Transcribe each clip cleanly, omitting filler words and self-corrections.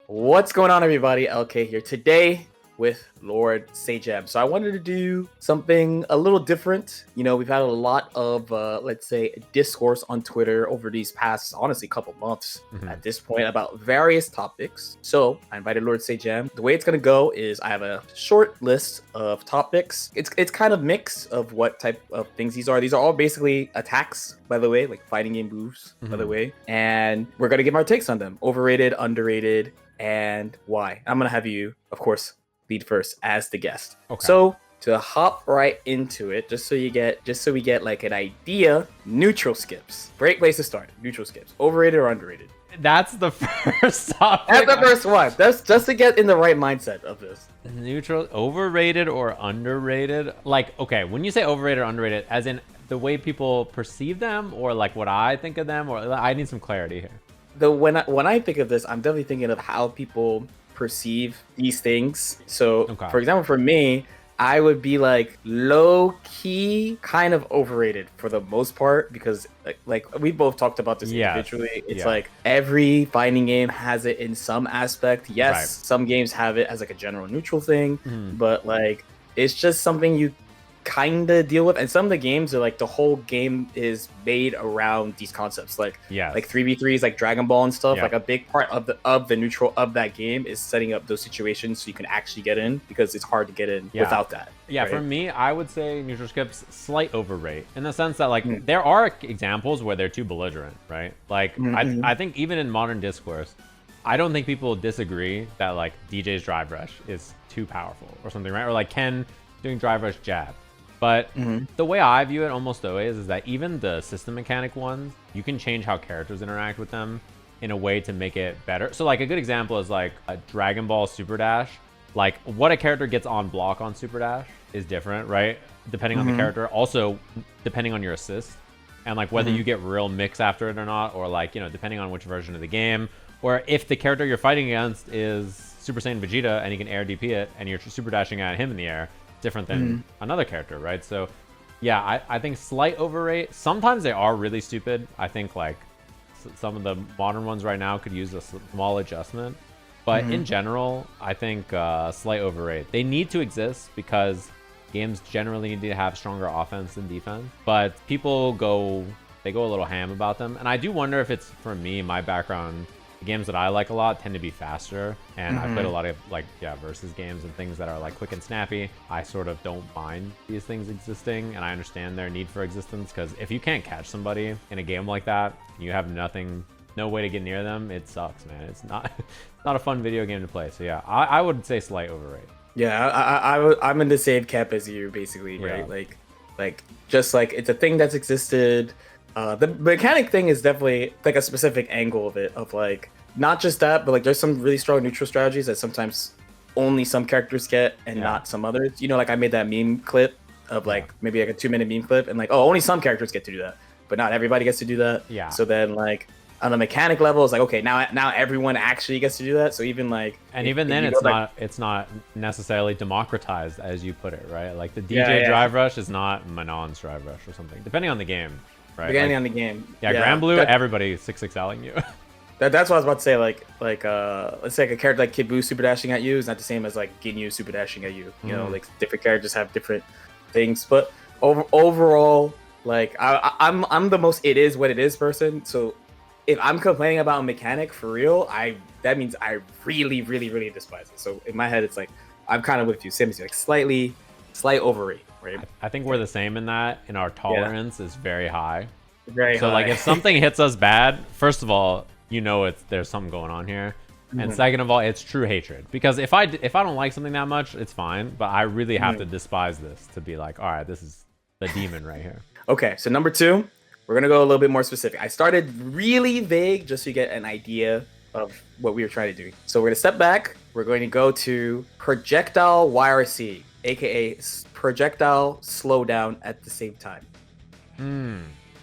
What's going on, everybody? LK here today with Lord Sajam. So I wanted to do something a little different. You know, we've had a lot of, let's say, discourse on Twitter over these past, honestly, couple months at this point about various topics. So I invited Lord Sajam. The way it's going to go is I have a short list of topics. It's kind of mix of what type of things these are. These are all basically attacks, by the way, like fighting game moves, by the way. And we're going to give our takes on them. Overrated, underrated, and why. I'm going to have you, of course, lead first as the guest. Okay. So to hop right into it, just so we get like an idea, neutral skips. Great place to start. Neutral skips. Overrated or underrated? That's the first topic. That's the first one. That's just to get in the right mindset of this. Neutral, overrated or underrated? Like, okay, when you say overrated or underrated, as in the way people perceive them, or like what I think of them, or I need some clarity here. When I think of this, I'm definitely thinking of how people perceive these things. So, for example, for me, I would be like low key kind of overrated for the most part, because like we both talked about this individually. It's like every fighting game has it in some aspect. Yes, some games have it as like a general neutral thing, but like it's just something you kind of deal with. And some of the games are like the whole game is made around these concepts, like 3v3s, like Dragon Ball and stuff. Like a big part of the neutral of that game is setting up those situations so you can actually get in, because it's hard to get in without that. For me, I would say neutral skips slight overrate, in the sense that like there are examples where they're too belligerent, right? Like I think even in modern discourse, I don't think people disagree that like DJ's drive rush is too powerful or something, right? Or like Ken doing drive rush jab. But the way I view it almost always is that even the system mechanic ones, you can change how characters interact with them in a way to make it better. So like a good example is like a Dragon Ball Super Dash. Like what a character gets on block on Super Dash is different, right? Depending on the character. Also, depending on your assist. And like whether you get real mix after it or not, or like, you know, depending on which version of the game. Or if the character you're fighting against is Super Saiyan Vegeta and he can air DP it and you're Super Dashing at him in the air, different than another character, right? So yeah, I think slight overrate. Sometimes they are really stupid. I think like some of the modern ones right now could use a small adjustment, but in general, I think slight overrate. They need to exist because games generally need to have stronger offense than defense, but people go a little ham about them. And I do wonder if it's, for me, my background, the games that I like a lot tend to be faster, and I played a lot of like versus games and things that are like quick and snappy. I sort of don't mind these things existing, and I understand their need for existence, because if you can't catch somebody in a game like that, you have no way to get near them, it sucks, man. It's not a fun video game to play. So yeah, I would say slight overrate. Yeah, I'm in the same camp as you, basically, right? Like just like it's a thing that's existed. The mechanic thing is definitely like a specific angle of it, of like not just that, but like there's some really strong neutral strategies that sometimes only some characters get and not some others. You know, like I made that meme clip of like maybe like a 2-minute meme clip, and like, oh, only some characters get to do that, but not everybody gets to do that. So then like on the mechanic level, it's like, okay, now everyone actually gets to do that. So even like, and even then it's not necessarily democratized, as you put it, right? Like the DJ drive rush is not Manon's drive rush or something, depending on the game. Right. Beginning on the game. Grand Blue, everybody 6-6-Ling you. That's what I was about to say. Like let's say like a character like Kid Buu super dashing at you is not the same as like Ginyu super dashing at you. You know, like different characters have different things. But overall, like I'm the most it is what it is person. So if I'm complaining about a mechanic for real, that means I really, really, really despise it. So in my head, it's like I'm kind of with you, same as you, like slight overrate. Right. I think we're the same in that, and our tolerance is very high. Very high. So like if something hits us bad, first of all, you know there's something going on here. And second of all, it's true hatred. Because if I don't like something that much, it's fine, but I really have to despise this to be like, all right, this is the demon right here. Okay, so number 2, we're going to go a little bit more specific. I started really vague just so you get an idea of what we were trying to do. So we're going to step back. We're going to go to projectile YRC, aka projectile slowdown at the same time.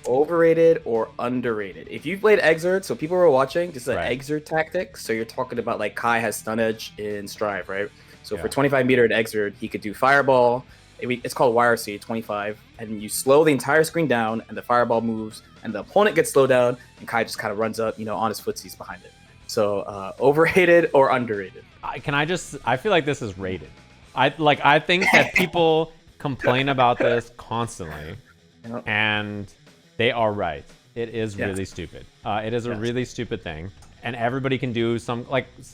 Overrated or underrated? If you've played Xrd, so people who are watching, this is an Xrd tactic. So you're talking about like Kai has stun edge in Strive, right? So for 25 meter in Xrd, he could do fireball. It's called YRC 25, and you slow the entire screen down, and the fireball moves, and the opponent gets slowed down, and Kai just kind of runs up, you know, on his footsies behind it. So overrated or underrated? I feel like this is rated. I think that people complain about this constantly, and they are right. It is really stupid. It is a really stupid thing, and everybody can do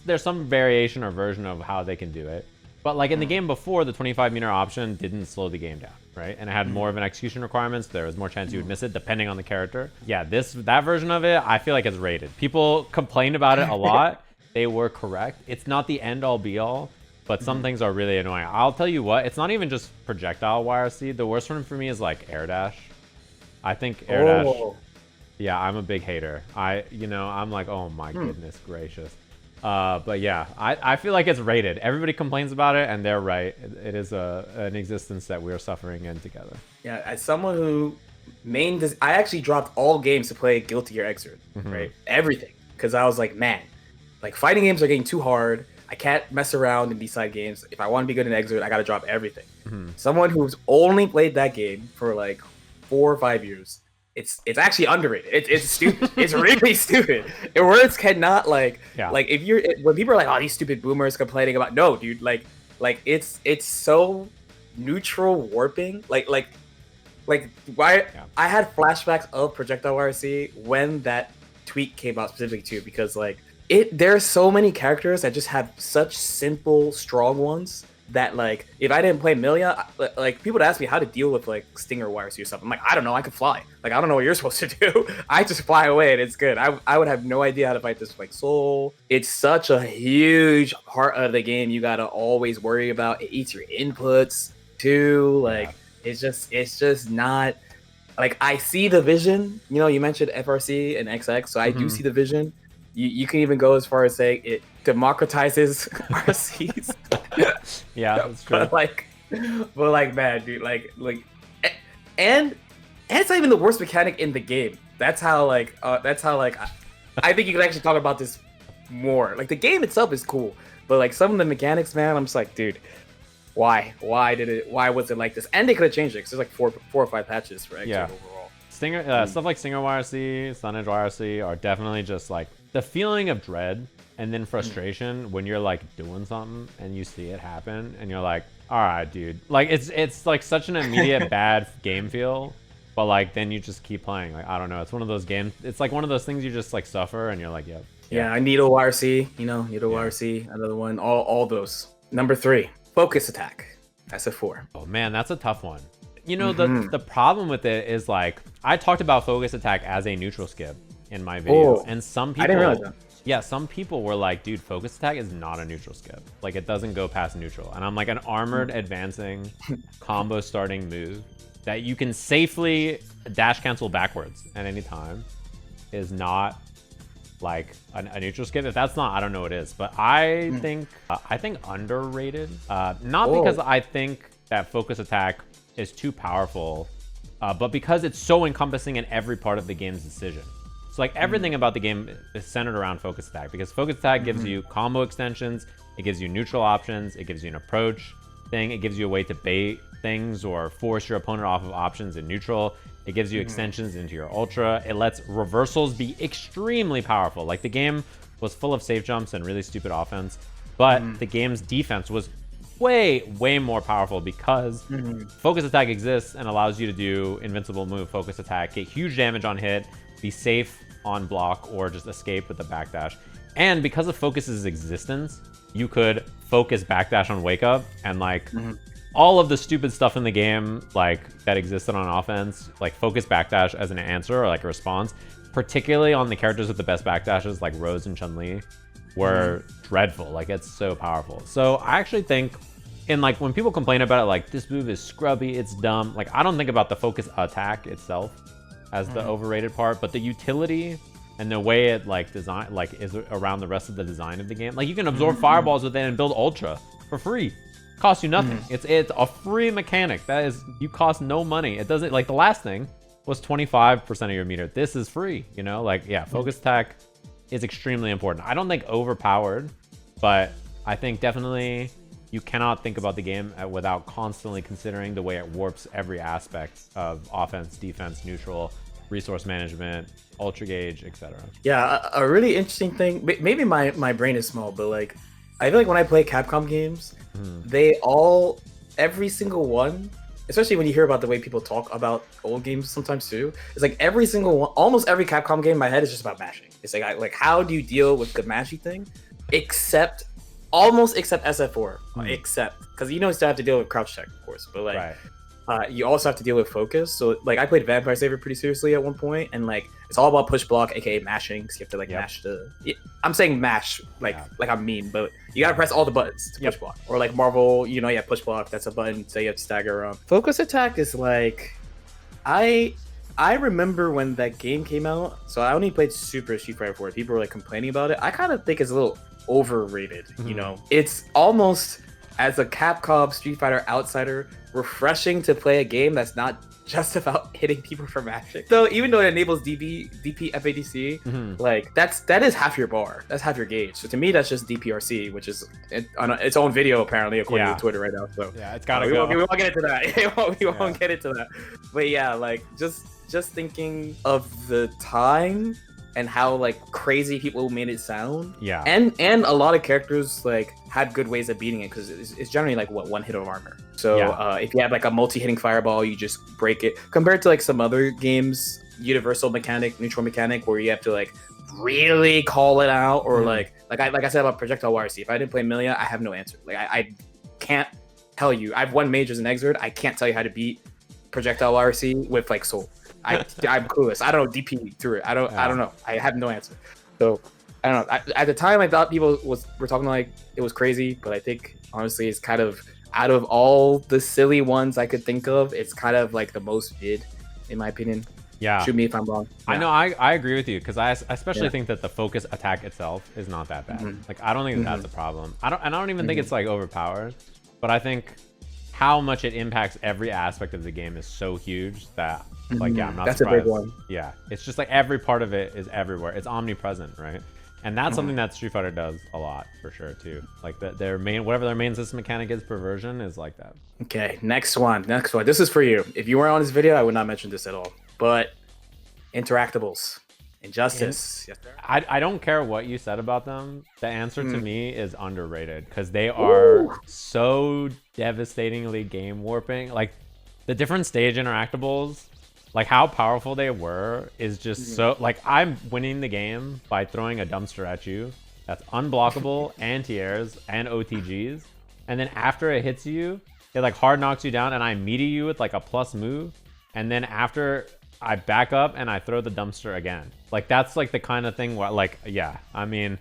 there's some variation or version of how they can do it. But like in the game before, the 25-meter option didn't slow the game down, right? And it had more of an execution requirements. There was more chance you would miss it depending on the character. Yeah, that version of it, I feel like it's rated. People complained about it a lot. They were correct. It's not the end-all be-all, but some things are really annoying. I'll tell you what, it's not even just projectile YRC. The worst one for me is like air dash. I think air dash. Yeah, I'm a big hater. I'm like, oh my goodness gracious. But yeah, I feel like it's rated. Everybody complains about it, and they're right. It is an existence that we're suffering in together. Yeah, as someone who I actually dropped all games to play Gear Xrd, right? Everything, because I was like, man, like fighting games are getting too hard. I can't mess around in these side games. If I want to be good in Xrd, I got to drop everything. Someone who's only played that game for like 4 or 5 years. It's actually underrated. It's stupid. It's really stupid. Words cannot like when people are like, oh, these stupid boomers complaining about, no, dude, like it's so neutral warping. Like why I had flashbacks of projectile YRC when that tweet came out specifically too, because like there's so many characters that just have such simple strong ones that like if I didn't play Milia, like people would ask me how to deal with like Stinger YRC or something. I'm like, I don't know, I could fly. Like I don't know what you're supposed to do. I just fly away and it's good. I would have no idea how to fight this like Soul. It's such a huge part of the game you gotta always worry about. It eats your inputs too. Like it's just not like I see the vision. You know, you mentioned FRC and XX, so I do see the vision. You can even go as far as saying it democratizes RCs. Yeah, that's true. But like, man, dude, and it's not even the worst mechanic in the game. That's how I think you can actually talk about this more. Like the game itself is cool, but like some of the mechanics, man, I'm just like, dude, why was it like this? And they could have changed it because there's like four or five patches for Xrd overall. Stinger stuff like Stinger YRC, Sunedge YRC are definitely just like the feeling of dread and then frustration when you're like doing something and you see it happen and you're like, all right, dude. Like it's like such an immediate bad game feel, but like then you just keep playing. Like I don't know, it's one of those games. It's like one of those things you just like suffer and you're like, yep. Yeah, Needle YRC, Needle YRC, another one. All those. Number 3, focus attack. That's a 4. Oh man, that's a tough one. You know, the problem with it is like I talked about focus attack as a neutral skip in my video, and some people, I didn't realize that. Yeah, some people were like, dude, focus attack is not a neutral skip. Like it doesn't go past neutral. And I'm like, an armored advancing combo starting move that you can safely dash cancel backwards at any time is not like a neutral skip. If that's not, I don't know what is. But I think underrated. Not because I think that focus attack is too powerful, but because it's so encompassing in every part of the game's decision. So like everything about the game is centered around focus attack, because focus attack gives you combo extensions, it gives you neutral options, it gives you an approach thing, it gives you a way to bait things or force your opponent off of options in neutral, it gives you extensions into your ultra, it lets reversals be extremely powerful. Like the game was full of safe jumps and really stupid offense, but the game's defense was way more powerful because focus attack exists and allows you to do invincible move focus attack, get huge damage on hit, be safe on block, or just escape with the backdash. And because of focus's existence, you could focus backdash on wake up and like all of the stupid stuff in the game like that existed on offense, like focus backdash as an answer or like a response, particularly on the characters with the best backdashes like Rose and Chun-Li, were dreadful. Like it's so powerful. So I actually think in like when people complain about it, like this move is scrubby, it's dumb, like I don't think about the focus attack itself as the overrated part, but the utility and the way it like design like is around the rest of the design of the game. Like you can absorb fireballs with it and build ultra for free. Costs you nothing. It's a free mechanic. That is, you cost no money. It doesn't, like the last thing was 25% of your meter. This is free, you know? Like yeah, focus attack is extremely important. I don't think overpowered, but I think definitely you cannot think about the game without constantly considering the way it warps every aspect of offense, defense, neutral, resource management, ultra gauge, etc. Yeah, a really interesting thing. Maybe my brain is small, but like, I feel like when I play Capcom games, they all, every single one, especially when you hear about the way people talk about old games sometimes too, it's like every single one, almost every Capcom game in my head is just about mashing. It's like how do you deal with the mashing thing, except SF4, except because you still have to deal with crouch check, of course, but like. You also have to deal with focus. So like I played Vampire Saver pretty seriously at one point, and like it's all about push block, aka mashing. So you have to like mash the. I'm saying mash like I'm mean, but you gotta press all the buttons to push block. Or like Marvel, push block. That's a button, so you have to stagger around. Focus attack is like, I remember when that game came out. So I only played Super Street Fighter 4. People were like complaining about it. I kind of think it's a little overrated. It's almost, as a Capcom Street Fighter outsider, refreshing to play a game that's not just about hitting people for mashing. So even though it enables DP FADC, like that is half your bar. That's half your gauge. So to me, that's just DPRC, which is on its own video apparently, according to Twitter right now. So yeah, it's gotta go. We won't get into that. we won't get into that. But yeah, like just thinking of the time and how like crazy people made it sound. Yeah. And a lot of characters like had good ways of beating it, because it's generally like one hit of armor. So if you have like a multi-hitting fireball, you just break it. Compared to like some other games, universal mechanic, neutral mechanic, where you have to like really call it out, or like I said about projectile YRC. If I didn't play Milia, I have no answer. Like I can't tell you. I've won majors in Xrd. I can't tell you how to beat projectile YRC with like Soul. I'm clueless. I don't know DP through it. I don't know. I have no answer. So I don't know. At the time, I thought people were talking like it was crazy, but I think honestly, it's kind of, out of all the silly ones I could think of, it's kind of like the most mid, in my opinion. Yeah. Shoot me if I'm wrong. Yeah. I know. I agree with you, because I especially think that the focus attack itself is not that bad. Like I don't think that's a problem. I don't even think it's like overpowered, but I think how much it impacts every aspect of the game is so huge that like I'm not that's surprised. A big one. Yeah, it's just like every part of it is everywhere. It's omnipresent, right? And that's something that Street Fighter does a lot, for sure too. Like their main, whatever their main system mechanic is per version, is like that. Okay, next one. This is for you. If you weren't on this video, I would not mention this at all. But interactables, Injustice. Yes, I don't care what you said about them. The answer to me is underrated, because they are so devastatingly game warping. Like the different stage interactables, like how powerful they were is just so, like I'm winning the game by throwing a dumpster at you that's unblockable, anti-airs, and OTGs. And then after it hits you, it like hard knocks you down, and I meaty you with like a plus move. And then after I back up and I throw the dumpster again. Like that's like the kind of thing where like, yeah, I mean,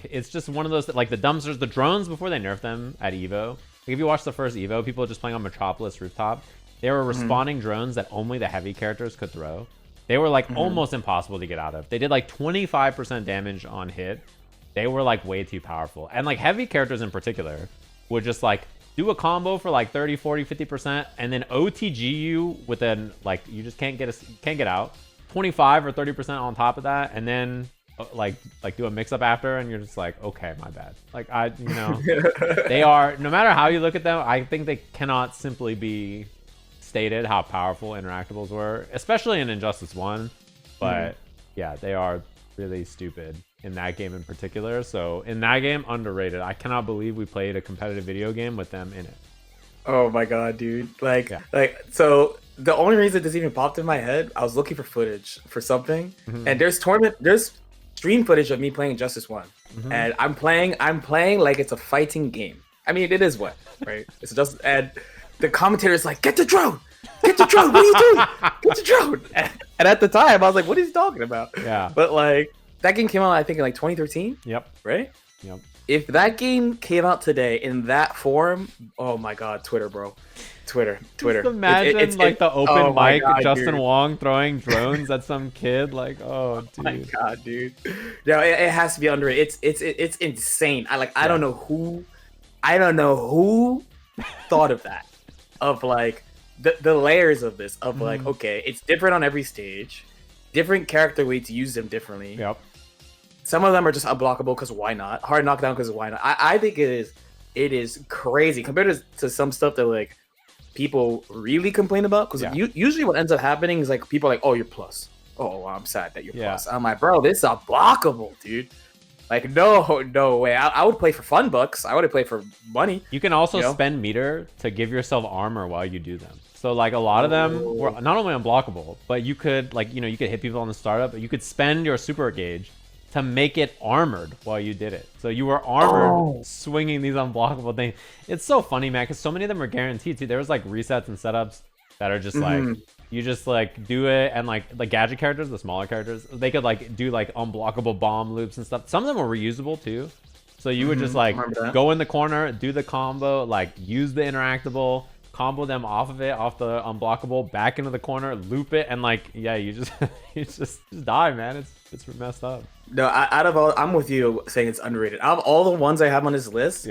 it's just one of those, like the dumpsters, the drones before they nerfed them at Evo. Like if you watch the first Evo, people just playing on Metropolis Rooftop, they were respawning drones that only the heavy characters could throw. They were like almost impossible to get out of. They did like 25% damage on hit. They were like way too powerful. And like heavy characters in particular would just like do a combo for like 30, 40, 50%, and then OTG you with an, like, you just can't get out. 25 or 30% on top of that, and then like do a mix up after, and you're just like, okay, my bad. Like they are, no matter how you look at them, I think they cannot simply be stated how powerful interactables were, especially in Injustice 1. But yeah, they are really stupid in that game in particular. So in that game, underrated. I cannot believe we played a competitive video game with them in it. Oh my god, dude. So the only reason this even popped in my head, I was looking for footage for something, and there's stream footage of me playing Injustice 1. And I'm playing like it's a fighting game. I mean, it is what, right? It's just, and the commentator is like, get the drone! Get the drone! What are you doing? Get the drone! And at the time, I was like, what is he talking about? Yeah. But like, that game came out, I think, in like 2013. Yep. Right? Yep. If that game came out today in that form, oh my god, Twitter, bro. Twitter. Just imagine the open mic, god, Justin dude. Wong throwing drones at some kid. Like, oh, dude. Oh my god, dude. No, it has to be underrated. It's insane. I don't know who thought of that. Of like the layers of this. Of like, okay, it's different on every stage. Different character way to use them differently. Yep. Some of them are just unblockable because why not? Hard knockdown because why not? I think it is crazy compared to some stuff that like people really complain about, because usually what ends up happening is like people are like, oh, you're plus. Oh, I'm sad that you're plus. I'm like, bro, this is unblockable, dude. Like, no way. I would play for fun bucks. I would play for money. You can also spend meter to give yourself armor while you do them. So like a lot of them were not only unblockable, but you could like, you could hit people on the startup, but you could spend your super gauge to make it armored while you did it. So you were armored swinging these unblockable things. It's so funny, man, because so many of them are guaranteed too. There was like resets and setups that are just like, you just like do it, and like the gadget characters, the smaller characters, they could like do like unblockable bomb loops and stuff. Some of them were reusable too. So you would just like go in the corner, do the combo, like use the interactable, combo them off of it, off the unblockable, back into the corner, loop it, and like, yeah, you just you just die, man. It's messed up. No, out of all, I'm with you saying it's underrated. Out of all the ones I have on this list,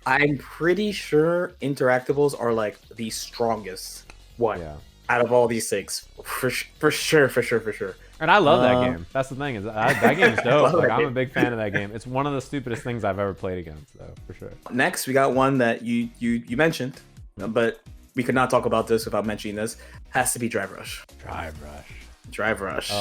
I'm pretty sure interactables are like the strongest one. Yeah. Out of all these things, for sure. And I love that game. That's the thing, is that game's dope. Like, I'm a big fan of that game. It's one of the stupidest things I've ever played against, though, for sure. Next, we got one that you mentioned, but we could not talk about this without mentioning this. Has to be Drive Rush. Drive Rush.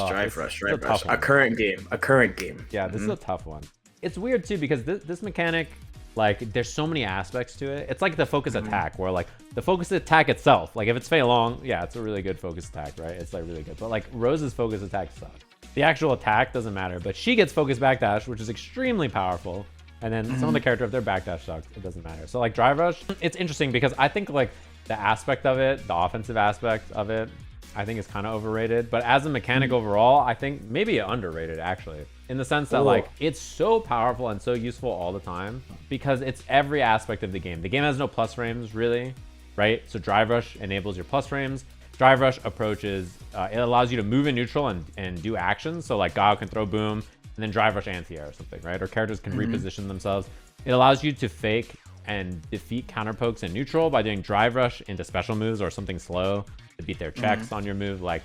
A current game. Yeah, this is a tough one. It's weird too, because this mechanic, like, there's so many aspects to it. It's like the focus attack, where like the focus attack itself, like if it's Fei Long, yeah, it's a really good focus attack, right? It's like really good. But like Rose's focus attack sucks. The actual attack doesn't matter, but she gets focus backdash, which is extremely powerful. And then some of the character, if their backdash sucks, it doesn't matter. So like Drive Rush, it's interesting because I think like the aspect of it, the offensive aspect of it, I think is kind of overrated. But as a mechanic overall, I think maybe underrated, actually, in the sense that like it's so powerful and so useful all the time because it's every aspect of the game. The game has no plus frames really, right? So Drive Rush enables your plus frames. Drive Rush approaches, it allows you to move in neutral and do actions. So like Gao can throw boom and then Drive Rush anti-air or something, right? Or characters can reposition themselves. It allows you to fake and defeat counter pokes in neutral by doing Drive Rush into special moves or something slow to beat their checks on your move. Like,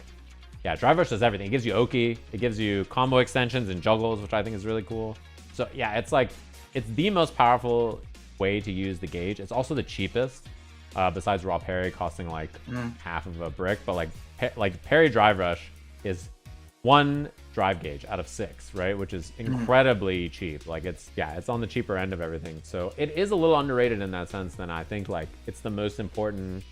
yeah, Drive Rush does everything. It gives you Oki, it gives you combo extensions and juggles, which I think is really cool. So yeah, it's like, it's the most powerful way to use the gauge. It's also the cheapest, besides raw parry costing like half of a brick. But like parry Drive Rush is 1 drive gauge out of 6, right? Which is incredibly cheap. Like it's on the cheaper end of everything. So it is a little underrated in that sense. Then I think like it's the most important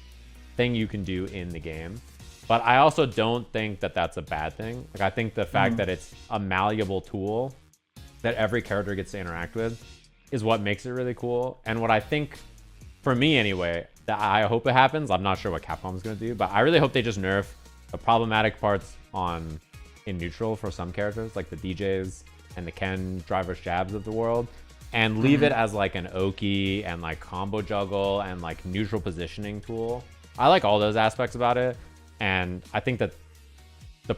thing you can do in the game. But I also don't think that that's a bad thing. Like I think the fact that it's a malleable tool that every character gets to interact with is what makes it really cool. And what I think, for me anyway, that I hope it happens. I'm not sure what Capcom's gonna do, but I really hope they just nerf the problematic parts in neutral for some characters, like the DJs and the Ken Drive Rush jabs of the world, and leave it as like an Oki and like combo juggle and like neutral positioning tool. I like all those aspects about it, and I think that the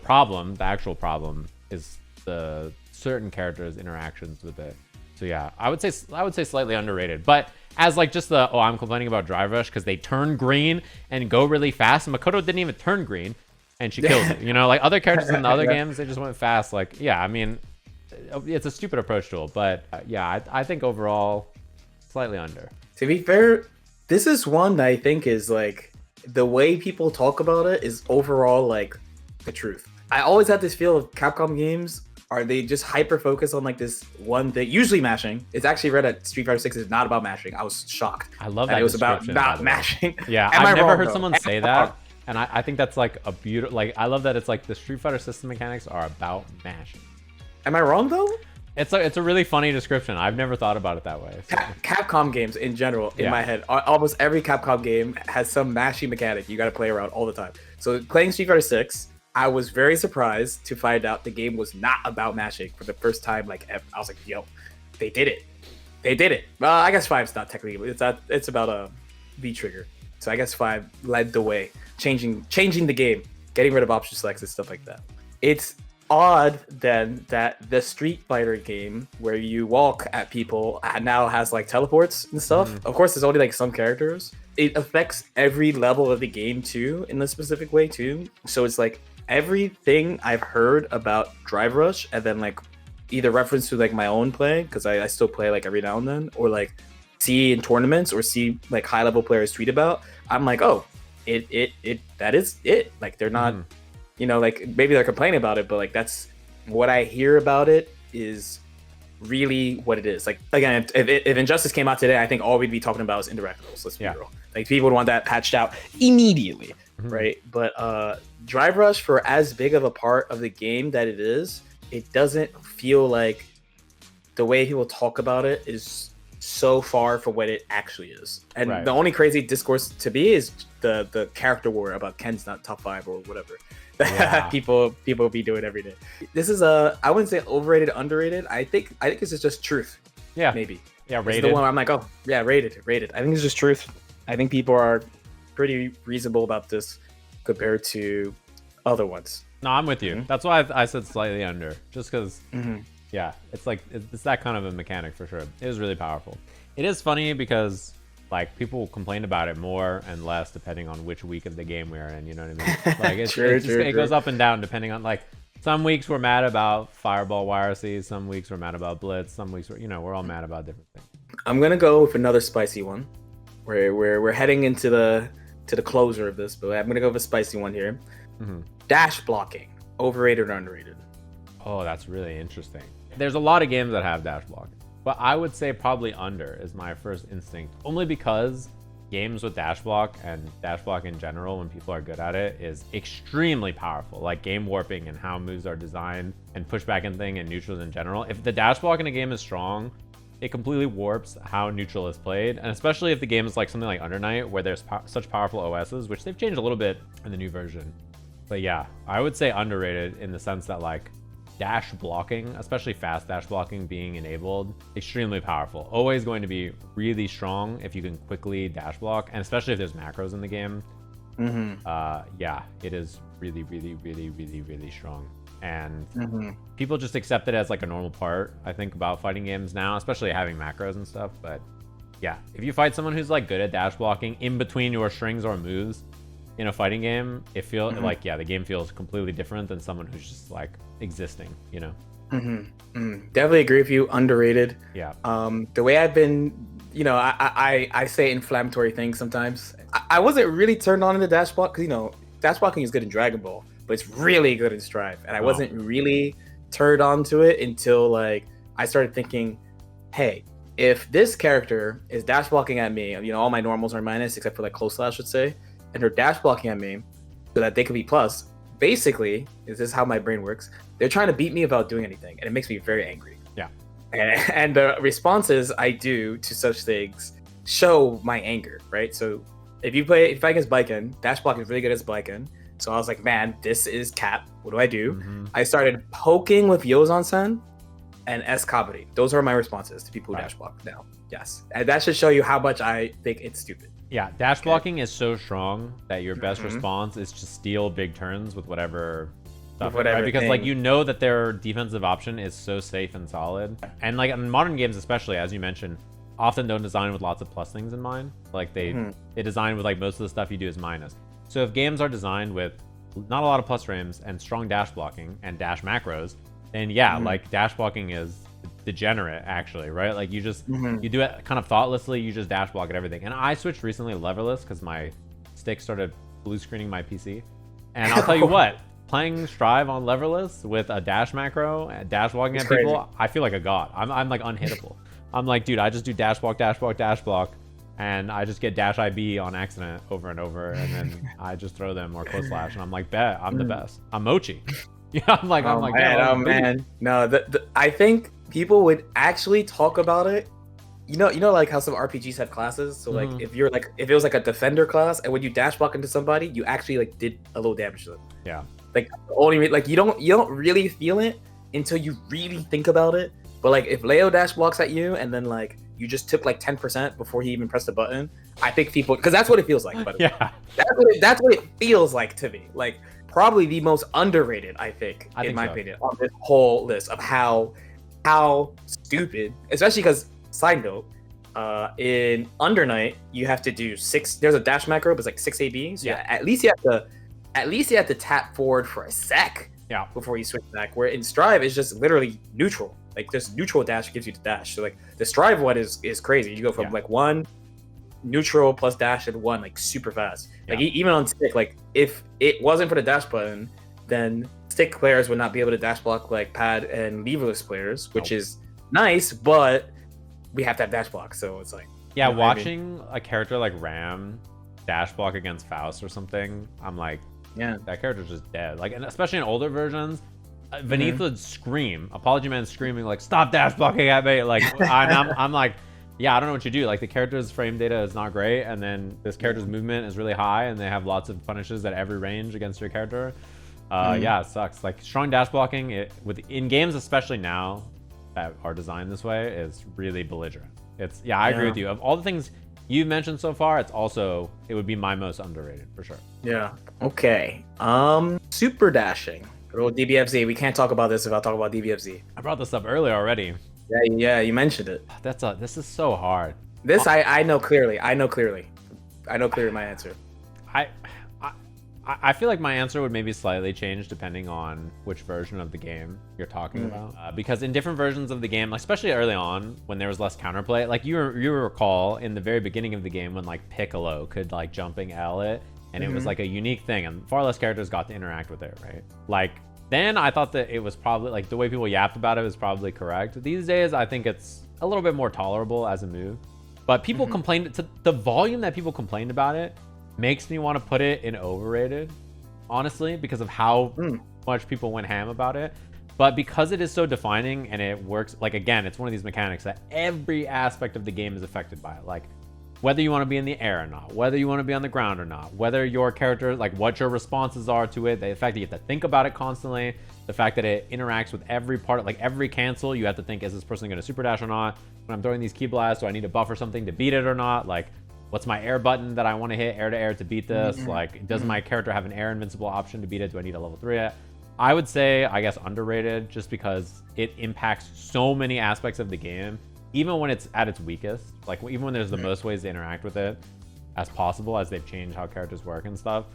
actual problem is the certain characters' interactions with it. So yeah, I would say slightly underrated. But as like just I'm complaining about Drive Rush because they turn green and go really fast, and Makoto didn't even turn green and she kills it. You know, like other characters in the other games, they just went fast. Like, yeah, I mean, it's a stupid approach to it, but yeah, I think overall slightly under. To be fair, this is one that I think is like, the way people talk about it is overall like the truth. I always had this feel of Capcom games, are they just hyper focused on like this one thing, usually mashing. It's actually read that Street Fighter 6 is not about mashing. I was shocked. I love that it was about not mashing. Yeah, I've never heard someone say that, and I think that's like a beautiful, like, I love that it's like the Street Fighter system mechanics are about mashing. Am I wrong though? It's a really funny description. I've never thought about it that way. So. Capcom games in general, in my head, almost every Capcom game has some mashing mechanic you got to play around all the time. So playing Street Fighter 6, I was very surprised to find out the game was not about mashing for the first time. Like ever. I was like, yo, they did it. Well, I guess 5's not technically, but it's about a V trigger. So I guess 5 led the way, changing the game, getting rid of option selects and stuff like that. It's odd then that the Street Fighter game where you walk at people now has like teleports and stuff. Of course, there's only like some characters. It affects every level of the game too, in a specific way too. So it's like everything I've heard about Drive Rush, and then like either reference to like my own play, because I still play like every now and then, or like see in tournaments or see like high level players tweet about, I'm like, oh, it that is it. Like they're not, like maybe they're complaining about it, but like that's what I hear about it is really what it is. Like again, if Injustice came out today, I think all we'd be talking about is interactables. Let's be real. Like people would want that patched out immediately, right? But Drive Rush, for as big of a part of the game that it is, it doesn't feel like the way people talk about it is so far from what it actually is. And the only crazy discourse to me is the character war about Ken's not top 5 or whatever. people be doing every day. This is I wouldn't say overrated, underrated. I think this is just truth. Yeah, maybe. Yeah, rated. This is the one where I'm like, oh yeah, rated. I think it's just truth. I think people are pretty reasonable about this compared to other ones. No, I'm with you. That's why I said slightly under, just because. Yeah, it's like it's that kind of a mechanic for sure. It is really powerful. It is funny because like people complain about it more and less depending on which week of the game we're in. You know what I mean? Like it goes up and down depending on like some weeks we're mad about Fireball YRC, some weeks we're mad about Blitz, some weeks we're all mad about different things. I'm gonna go with another spicy one. We're heading into the closer of this, but I'm gonna go with a spicy one here. Dash blocking, overrated or underrated? Oh, that's really interesting. There's a lot of games that have dash blocking, but I would say probably under is my first instinct, only because games with dash block and dash block in general, when people are good at it, is extremely powerful. Like game warping and how moves are designed and pushback and thing and neutrals in general. If the dash block in a game is strong, it completely warps how neutral is played, and especially if the game is like something like Undernight, where there's such powerful OSs, which they've changed a little bit in the new version. But yeah, I would say underrated in the sense that like dash blocking, especially fast dash blocking being enabled, extremely powerful. Always going to be really strong if you can quickly dash block, and especially if there's macros in the game. Yeah, it is really, really, really, really, really strong. And people just accept it as like a normal part, I think, about fighting games now, especially having macros and stuff. But yeah, if you fight someone who's like good at dash blocking in between your strings or moves in a fighting game, it feels like, yeah, the game feels completely different than someone who's just like existing, you know? Definitely agree with you. Underrated. Yeah. The way I've been, I say inflammatory things sometimes. I wasn't really turned on in the dash block because, dash blocking is good in Dragon Ball, but it's really good in Strive. And I wasn't really turned on to it until like I started thinking, hey, if this character is dash blocking at me, all my normals are minus except for like close slash, should say, and they're dash blocking at me so that they could be plus. Basically, this is how my brain works. They're trying to beat me without doing anything, and it makes me very angry. Yeah. And the responses I do to such things show my anger, right? So if you fight against Baiken, dash block is really good as Baiken. So I was like, man, this is cap. What do I do? I started poking with Yozan-sen and S Kabari. Those are my responses to people who dash block now. Yes. And that should show you how much I think it's stupid. Yeah, dash blocking is so strong that your best response is to steal big turns with whatever stuff, right? Because like that their defensive option is so safe and solid. And like in modern games especially, as you mentioned, often don't design with lots of plus things in mind. Like they design with like most of the stuff you do is minus. So if games are designed with not a lot of plus frames and strong dash blocking and dash macros, then yeah, like dash blocking is degenerate actually, right? Like you just you do it kind of thoughtlessly, you just dash block at everything. And I switched recently to leverless because my stick started blue screening my PC, and I'll tell you what, playing Strive on leverless with a dash macro and dash blocking at people, I feel like a god. I'm like unhittable. I'm like, dude, I just do dash block, and I just get dash IB on accident over and over, and then I just throw them or close slash, and I'm like, bet I'm the best. I'm Mochi. Yeah, I'm like, man. No, I think people would actually talk about it. Like how some RPGs have classes. So like if it was like a defender class, and when you dash block into somebody, you actually like did a little damage to them. Yeah. Like only like you don't really feel it until you really think about it. But like if Leo dash blocks at you and then like you just took like 10% before he even pressed the button, I think people, because that's what it feels like. By the way. Yeah. That's what it feels like to me. Like probably the most underrated, I think in my opinion, on this whole list of how stupid, especially because side note, in Undernight you have to do 6. There's a dash macro, but it's like 6 AB. So yeah, at least you have to tap forward for a sec. Yeah. Before you switch back. Where in Strive it's just literally neutral. Like just neutral dash gives you the dash. So like the Strive one is crazy. You go from like 1 neutral plus dash in one, like super fast. Like even on stick, like if it wasn't for the dash button, then stick players would not be able to dash block like pad and leverless players, which is nice, but we have to have dash block, so it's like watching a character like Ram dash block against Faust or something, I'm like, that character's just dead. Like, and especially in older versions, Vanith would scream, Apology Man screaming like, stop dash blocking at me, like I'm like, I don't know what you do. Like, the character's frame data is not great, and then this character's movement is really high, and they have lots of punishes at every range against your character. It sucks. Like, strong dash blocking in games, especially now that are designed this way, is really belligerent. I agree with you. Of all the things you've mentioned so far, it would be my most underrated for sure. Okay. Super dashing. DBFZ. We can't talk about this if I talk about DBFZ. I brought this up earlier already. Yeah, you mentioned it. This is so hard. This I know clearly. I know clearly my answer. I feel like my answer would maybe slightly change depending on which version of the game you're talking about. Because in different versions of the game, especially early on when there was less counterplay, like you recall in the very beginning of the game when like Piccolo could like jumping L it, and it was like a unique thing, and far less characters got to interact with it, right? Like, then I thought that it was probably like the way people yapped about it was probably correct. These days, I think it's a little bit more tolerable as a move. But people complained, the volume that people complained about it makes me want to put it in overrated, honestly, because of how much people went ham about it. But because it is so defining and it works, like, again, it's one of these mechanics that every aspect of the game is affected by it. Like, whether you want to be in the air or not, whether you want to be on the ground or not, whether your character, like what your responses are to it, the fact that you have to think about it constantly, the fact that it interacts with every part, like every cancel, you have to think, is this person going to super dash or not? When I'm throwing these key blasts, do I need to buffer something to beat it or not? Like, what's my air button that I want to hit air to air to beat this? Like, does my character have an air invincible option to beat it? Do I need a level 3 it? I would say, I guess, underrated, just because it impacts so many aspects of the game, even when it's at its weakest. Like, even when there's the most ways to interact with it as possible, as they've changed how characters work and stuff,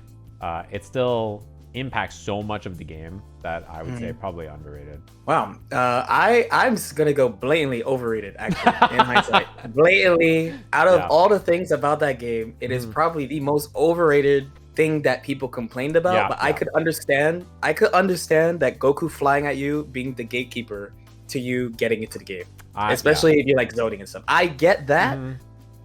it still impacts so much of the game that I would say probably underrated. Wow. I'm just gonna go blatantly overrated, actually, in hindsight. Blatantly, out of all the things about that game, it is probably the most overrated thing that people complained about. But I could understand that Goku flying at you being the gatekeeper to you getting into the game, especially if you like zoning and stuff. I get that.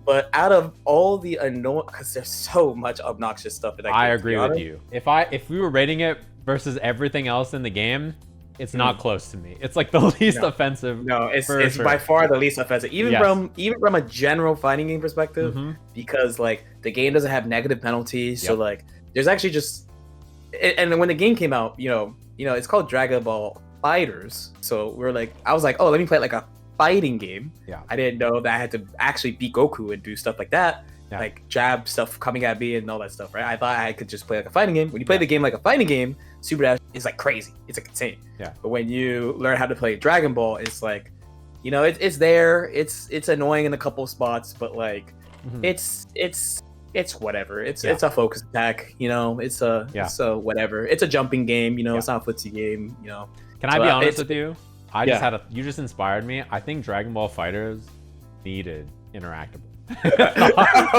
But out of all the annoying, because there's so much obnoxious stuff in that game. I agree with you. If we were rating it versus everything else in the game, it's not close to me. It's like the least offensive. No, it's by far the least offensive. Even from a general fighting game perspective, because like the game doesn't have negative penalties. So like there's actually just, and when the game came out, you know, it's called Dragon Ball Fighters. So I was like, oh, let me play like a fighting game. I didn't know that I had to actually beat Goku and do stuff like that, like jab stuff coming at me and all that stuff, right? I thought I could just play like a fighting game. When you play the game like a fighting game, Super Dash is like crazy. It's like insane. But when you learn how to play Dragon Ball, it's like, you know, it's there. It's annoying in a couple of spots, but like it's whatever. It's a focus attack. You know, it's a whatever. It's a jumping game. You know, it's not a footsie game. You know. Can I be honest with you? You just inspired me. I think Dragon Ball Fighters needed interactable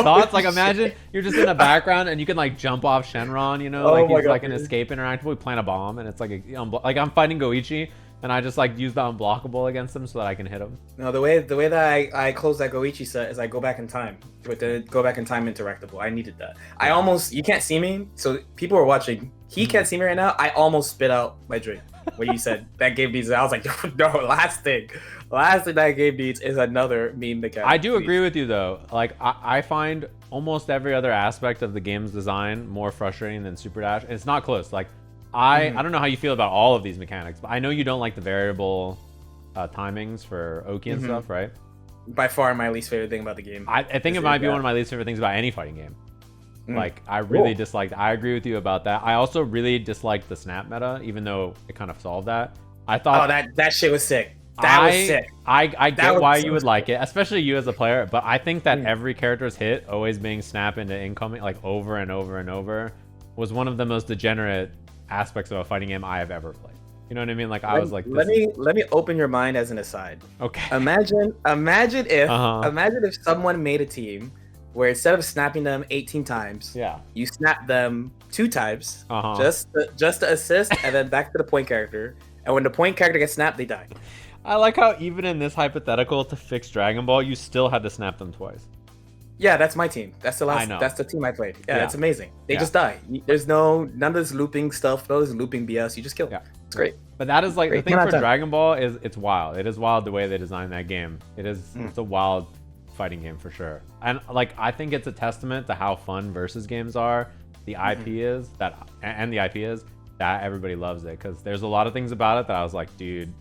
thoughts. Like, imagine you're just in the background and you can like jump off Shenron, you know, like he's like an escape interactable. We plant a bomb and it's like like I'm fighting Goichi and I just like use the unblockable against him so that I can hit him. No, the way that I close that Goichi set is I go back in time with the go back in time interactable. I needed that. You can't see me, so people are watching. He can't see me right now. I almost spit out my drink when you said that game needs it. I was like, no, last thing that game needs is another meme mechanic. I do agree with you though. Like I find almost every other aspect of the game's design more frustrating than Super Dash. And it's not close. Like I don't know how you feel about all of these mechanics, but I know you don't like the variable timings for Oki and stuff, right? By far my least favorite thing about the game. I think it might be one of my least favorite things about any fighting game. Like, I really disliked. I agree with you about that. I also really disliked the snap meta, even though it kind of solved that. I thought that shit was sick. That was sick. I get why you would like it, especially you as a player. But I think that every character's hit always being snap into incoming, like over and over and over, was one of the most degenerate aspects of a fighting game I have ever played. You know what I mean? Like I was like, let me open your mind as an aside. Okay. Imagine if someone made a team where instead of snapping them 18 times, yeah, you snap them 2 times, just to assist, and then back to the point character. And when the point character gets snapped, they die. I like how even in this hypothetical to fix Dragon Ball, you still had to snap them twice. Yeah, that's my team. That's the team I played. Yeah, it's amazing. They just die. There's none of this looping stuff, no this looping BS. You just kill. Yeah. It's great. But that is like the thing for Dragon Ball is it's wild. It is wild the way they designed that game. It's a wild fighting game for sure. And like I think it's a testament to how fun versus games are. The IP is that everybody loves it because there's a lot of things about it that I was like, dude,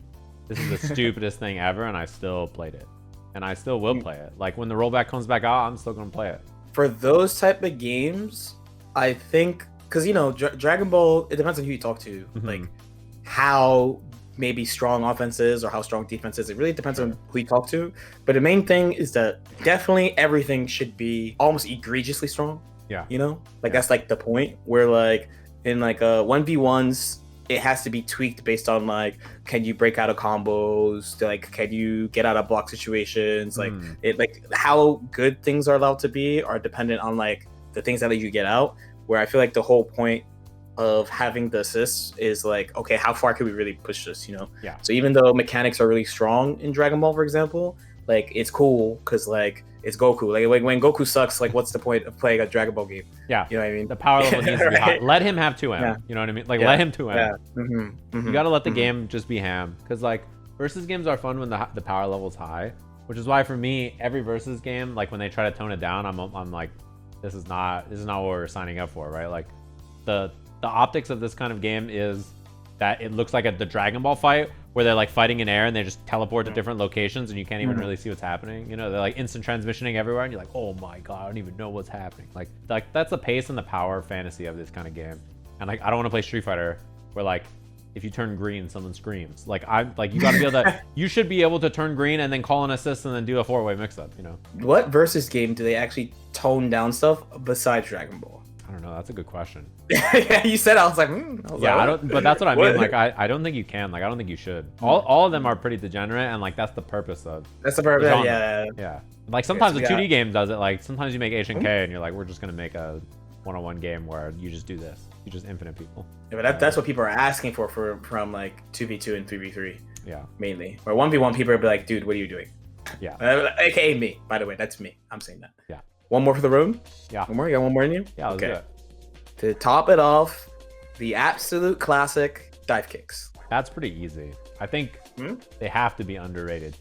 this is the stupidest thing ever, and I still played it. And I still will play it. Like when the rollback comes back out, I'm still gonna play it. For those type of games, I think because Dragon Ball, it depends on who you talk to, like how maybe strong offense is or how strong defense is. It really depends on who you talk to. But the main thing is that definitely everything should be almost egregiously strong. Yeah. That's like the point where like in like 1v1s, it has to be tweaked based on like, can you break out of combos? Like, can you get out of block situations? Like, how good things are allowed to be are dependent on like the things that let you get out. Where I feel like the whole point of having the assists is like, okay, how far can we really push this? Yeah. So even though mechanics are really strong in Dragon Ball, for example, like it's cool because like it's Goku. Like when Goku sucks, like what's the point of playing a Dragon Ball game? Yeah. You know what I mean? The power level needs to be high. Let him have 2M. Yeah. You know what I mean? Like let him 2M. Yeah. You gotta let the game just be ham. Because like versus games are fun when the power level's high. Which is why for me, every versus game, like when they try to tone it down, I'm like, this is not what we're signing up for, right? Like the optics of this kind of game is that it looks like the Dragon Ball fight where they're like fighting in air and they just teleport to different locations and you can't even really see what's happening. They're like instant transmissioning everywhere and you're like, oh my god, I don't even know what's happening. Like that's the pace and the power fantasy of this kind of game. And like I don't want to play Street Fighter where like if you turn green, someone screams. Like you gotta be able to you should be able to turn green and then call an assist and then do a 4-way mix-up, What versus game do they actually tone down stuff besides Dragon Ball? I don't know. That's a good question. Yeah, you said I was like, but that's what I mean. Like, I don't think you can. Like, I don't think you should. All of them are pretty degenerate, and like that's the purpose of. That's the purpose. Yeah. Like sometimes a 2D game does it. Like sometimes you make H and K, and you're like, we're just gonna make a one-on-one game where you just do this. You just infinite people. Yeah, but that's what people are asking for from like 2v2 and 3v3. Yeah. Mainly, or 1v1, people will be like, dude, what are you doing? Yeah. AKA me. By the way, that's me. I'm saying that. Yeah. One more for the room? Yeah. One more? You got one more in you? Yeah, let's do it. To top it off, the absolute classic dive kicks. That's pretty easy. I think they have to be underrated.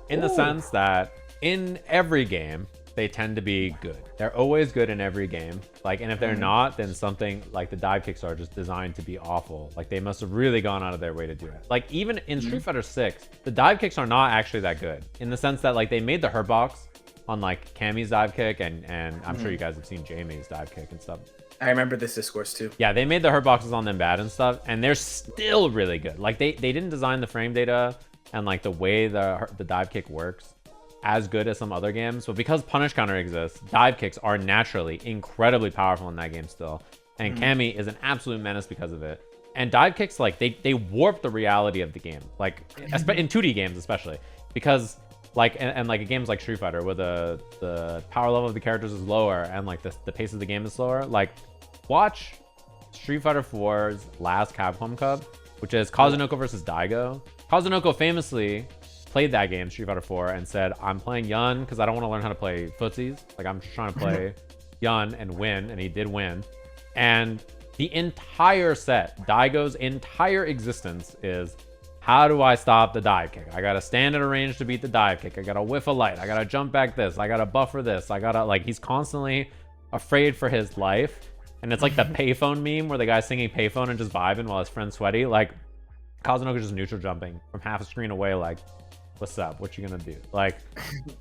In the sense that in every game, they tend to be good. They're always good in every game. Like, and if they're not, then something like the dive kicks are just designed to be awful. Like they must have really gone out of their way to do it. Like even in Street Fighter 6, the dive kicks are not actually that good. In the sense that like they made the hurt box on like Cammy's dive kick and I'm sure you guys have seen Jamie's dive kick and stuff. I remember this discourse too. Yeah, they made the hurt boxes on them bad and stuff, and they're still really good. Like they didn't design the frame data and like the way the dive kick works as good as some other games, but because punish counter exists, dive kicks are naturally incredibly powerful in that game still. And Cammy is an absolute menace because of it. And dive kicks, like they warp the reality of the game, like in 2D games especially, because like and like games like Street Fighter where the power level of the characters is lower and like the pace of the game is slower. Like watch Street Fighter 4's last Capcom Cup, which is Kazunoko versus Daigo. Kazunoko famously played that game, Street Fighter 4, and said, I'm playing Yun because I don't want to learn how to play footsies. Like I'm just trying to play Yun and win, and he did win. And the entire set, Daigo's entire existence is, how do I stop the dive kick? I gotta stand at a range to beat the dive kick. I gotta whiff a light. I gotta jump back this. I gotta buffer this. I gotta, like, he's constantly afraid for his life. And it's like the payphone meme where the guy's singing payphone and just vibing while his friend's sweaty. Like, Kazunoko's just neutral jumping from half a screen away, like, what's up? What you gonna do? Like,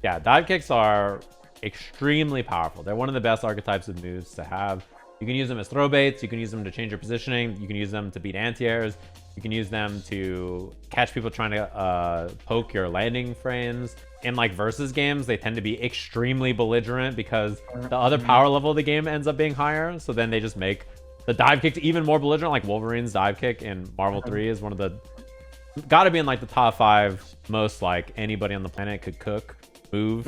yeah, dive kicks are extremely powerful. They're one of the best archetypes of moves to have. You can use them as throw baits. You can use them to change your positioning. You can use them to beat anti-airs. You can use them to catch people trying to poke your landing frames. In like versus games, they tend to be extremely belligerent because the other power level of the game ends up being higher. So then they just make the dive kicks even more belligerent. Like Wolverine's dive kick in Marvel 3 is one of the, gotta be in like the top 5 most like anybody on the planet could cook move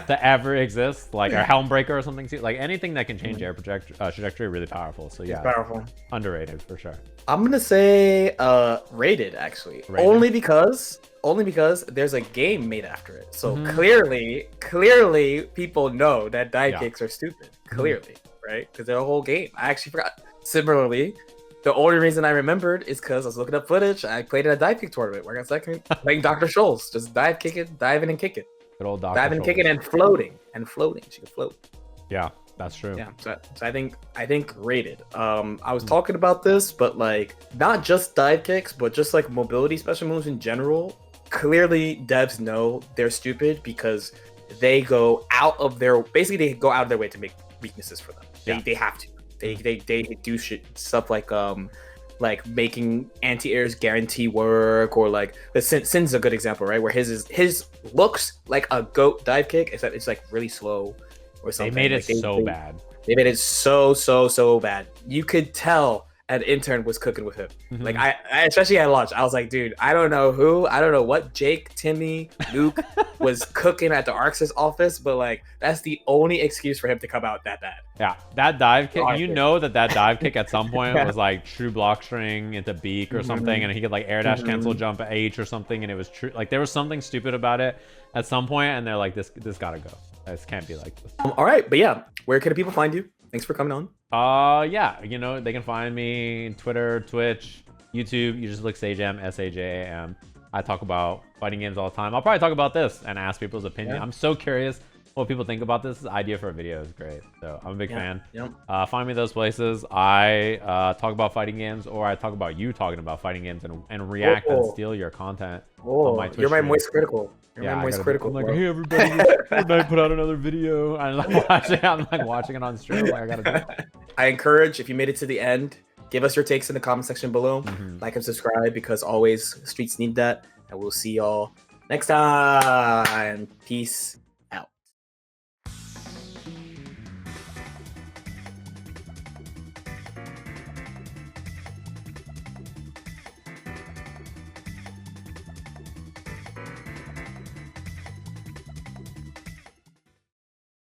to ever exist, like a helm breaker or something too. Like anything that can change air trajectory, really powerful. So yeah, it's powerful. Underrated for sure. I'm gonna say rated actually, Rated. only because there's a game made after it. So clearly people know that dive kicks are stupid. Clearly, right? Because they're a whole game. I actually forgot. Similarly, the only reason I remembered is because I was looking up footage. I played in a dive kick tournament where I got second, playing Dr. Scholl's. Just dive kick it, diving and kick it. Good old Dr. Diving, kicking, and floating. She can float. Yeah, that's true. Yeah, so I think rated. I was talking about this, but like not just dive kicks, but just like mobility special moves in general. Clearly, devs know they're stupid because they go out of their way to make weaknesses for them. They have to. They do stuff like making anti-airs guarantee work, or like Sin's a good example, right? Where his looks like a goat dive kick, except it's like really slow or something. They made it so bad. They made it so bad. You could tell an intern was cooking with him. Like I especially at launch, I was like, dude, I don't know what Jake, Timmy, Luke was cooking at the Arxis office, but like that's the only excuse for him to come out that bad. Yeah, that dive kick, that dive kick at some point was like true block string into beak or something, and he could like air dash cancel jump at H or something, and it was true. Like there was something stupid about it at some point, and they're like, this gotta go. This can't be like this. All right, but yeah, where can people find you? Thanks for coming on. Yeah, they can find me Twitter, Twitch, YouTube. You just look Sajam, Sajam. I talk about fighting games all the time. I'll probably talk about this and ask people's opinion. I'm so curious what people think about this. This idea for a video is great, so I'm a big fan. Find me those places. I talk about fighting games, or I talk about you talking about fighting games and react and steal your content on my Twitch You're my stream. moist critical. You're my moist critical. I'm like, hey everybody, I put out another video. I'm like watching it on stream. Like I gotta do it. I encourage, if you made it to the end, give us your takes in the comment section below. Like and subscribe, because always streets need that. And we'll see y'all next time. Peace.